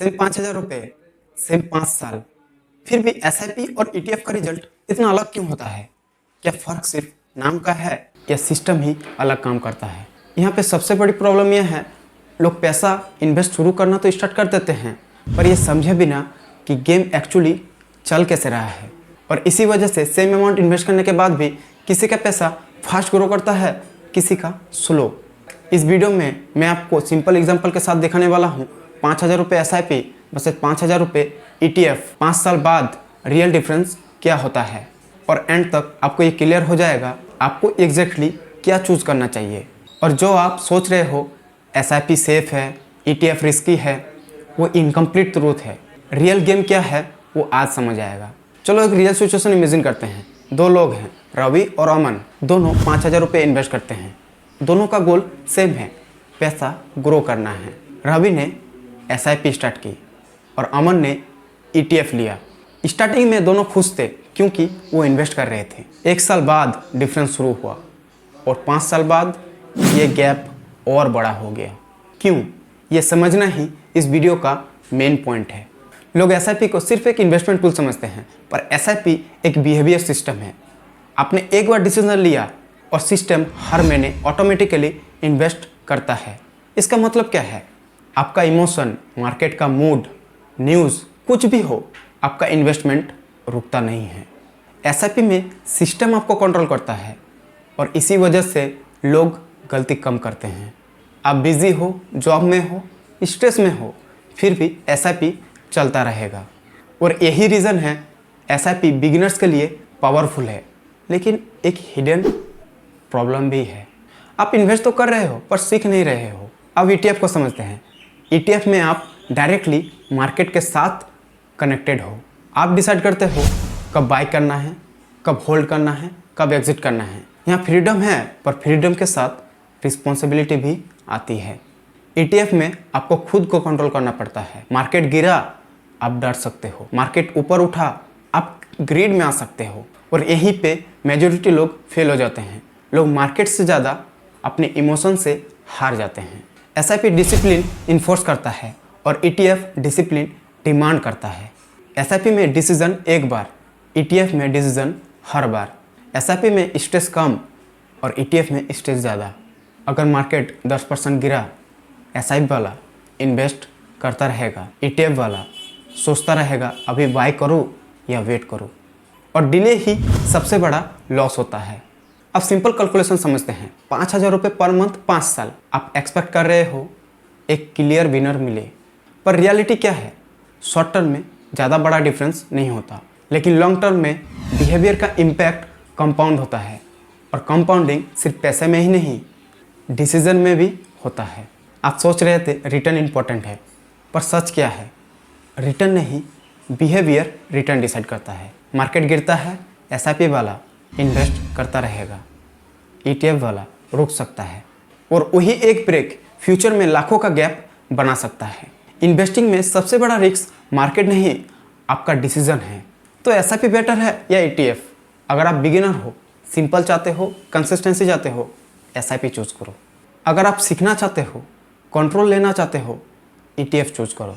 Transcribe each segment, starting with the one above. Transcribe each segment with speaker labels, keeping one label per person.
Speaker 1: Same 5,000 रुपये, same 5 साल, फिर भी एसआईपी और ईटीएफ का रिजल्ट इतना अलग क्यों होता है? क्या फ़र्क सिर्फ नाम का है या सिस्टम ही अलग काम करता है? यहाँ पे सबसे बड़ी प्रॉब्लम यह है, लोग पैसा इन्वेस्ट शुरू करना तो स्टार्ट कर देते हैं, पर ये समझे बिना कि गेम एक्चुअली चल कैसे रहा है। और इसी वजह से सेम अमाउंट इन्वेस्ट करने के बाद भी किसी का पैसा फास्ट ग्रो करता है, किसी का स्लो। इस वीडियो में मैं आपको सिंपल एग्जांपल के साथ दिखाने वाला हूँ 5,000 रुपये एसआईपी वर्सेस 5,000 रुपये ईटीएफ, 5 साल बाद रियल डिफरेंस क्या होता है। और एंड तक आपको ये क्लियर हो जाएगा आपको एग्जैक्टली क्या चूज़ करना चाहिए। और जो आप सोच रहे हो एसआईपी सेफ है, ईटीएफ रिस्की है, वो इनकम्प्लीट ट्रूथ है। रियल गेम क्या है वो आज समझ आएगा। चलो एक रियल सिचुएशन इमेजिन करते हैं। दो लोग हैं, रवि और अमन। दोनों 5,000 रुपये इन्वेस्ट करते हैं। दोनों का गोल सेम है, पैसा ग्रो करना है। रवि ने एसआईपी स्टार्ट की और अमन ने ईटीएफ लिया। स्टार्टिंग में दोनों खुश थे क्योंकि वो इन्वेस्ट कर रहे थे। 1 साल बाद डिफरेंस शुरू हुआ और 5 साल बाद ये गैप और बड़ा हो गया। क्यों? ये समझना ही इस वीडियो का मेन पॉइंट है। लोग एसआईपी को सिर्फ एक इन्वेस्टमेंट टूल समझते हैं, पर एसआईपी एक बिहेवियर सिस्टम है। आपने एक बार डिसीजन लिया और सिस्टम हर महीने ऑटोमेटिकली इन्वेस्ट करता है। इसका मतलब क्या है? आपका इमोशन, मार्केट का मूड, न्यूज़, कुछ भी हो, आपका इन्वेस्टमेंट रुकता नहीं है। एसआईपी में सिस्टम आपको कंट्रोल करता है और इसी वजह से लोग गलती कम करते हैं। आप बिज़ी हो, जॉब में हो, स्ट्रेस में हो, फिर भी एसआईपी चलता रहेगा। और यही रीज़न है एसआईपी बिगिनर्स के लिए पावरफुल है, लेकिन एक हिडन प्रॉब्लम भी है। आप इन्वेस्ट तो कर रहे हो पर सीख नहीं रहे हो। अब ईटीएफ को समझते हैं। ईटीएफ में आप डायरेक्टली मार्केट के साथ कनेक्टेड हो। आप डिसाइड करते हो कब बाय करना है, कब होल्ड करना है, कब एग्जिट करना है। यहाँ फ्रीडम है, पर फ्रीडम के साथ रिस्पॉन्सिबिलिटी भी आती है। ईटीएफ में आपको खुद को कंट्रोल करना पड़ता है। मार्केट गिरा, आप डर सकते हो। मार्केट ऊपर उठा, आप ग्रीड में आ सकते हो। और यहीं पे मेजॉरिटी लोग फेल हो जाते हैं। लोग मार्केट से ज़्यादा अपने इमोशन से हार जाते हैं। एसआईपी डिसिप्लिन इन्फोर्स करता है और ईटीएफ डिसिप्लिन डिमांड करता है। एसआईपी में डिसीजन एक बार, ईटीएफ में डिसीजन हर बार। एसआईपी में स्ट्रेस कम और ईटीएफ में स्ट्रेस ज़्यादा। अगर मार्केट 10% गिरा, एसआईपी वाला इन्वेस्ट करता रहेगा, ईटीएफ वाला सोचता रहेगा अभी बाय करूँ या वेट करूँ। और डिले ही सबसे बड़ा लॉस होता है। अब सिंपल कैलकुलेशन समझते हैं। 5,000 रुपये पर मंथ, 5 साल। आप एक्सपेक्ट कर रहे हो एक क्लियर विनर मिले, पर रियलिटी क्या है? शॉर्ट टर्म में ज़्यादा बड़ा डिफरेंस नहीं होता, लेकिन लॉन्ग टर्म में बिहेवियर का इम्पैक्ट कंपाउंड होता है। और कंपाउंडिंग सिर्फ पैसे में ही नहीं, डिसीजन में भी होता है। आप सोच रहे थे रिटर्न इम्पोर्टेंट है, पर सच क्या है? रिटर्न नहीं, बिहेवियर रिटर्न डिसाइड करता है। मार्केट गिरता है, एसआईपी वाला इन्वेस्ट करता रहेगा, ईटीएफ वाला रुक सकता है। और वही एक ब्रेक फ्यूचर में लाखों का गैप बना सकता है। इन्वेस्टिंग में सबसे बड़ा रिस्क मार्केट नहीं, आपका डिसीजन है। तो एसआईपी बेटर है या ईटीएफ? अगर आप बिगिनर हो, सिंपल चाहते हो, कंसिस्टेंसी चाहते हो, एसआईपी चूज़ करो। अगर आप सीखना चाहते हो, कंट्रोल लेना चाहते हो, ईटीएफ चूज़ करो।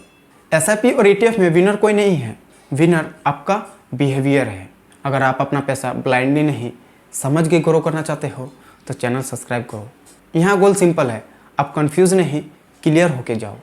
Speaker 1: एसआईपी और ईटीएफ में विनर कोई नहीं है, विनर आपका बिहेवियर है। अगर आप अपना पैसा ब्लाइंडली नहीं समझ के ग्रो करना चाहते हो तो चैनल सब्सक्राइब करो। यहाँ गोल सिंपल है, आप कंफ्यूज नहीं, क्लियर होके जाओ।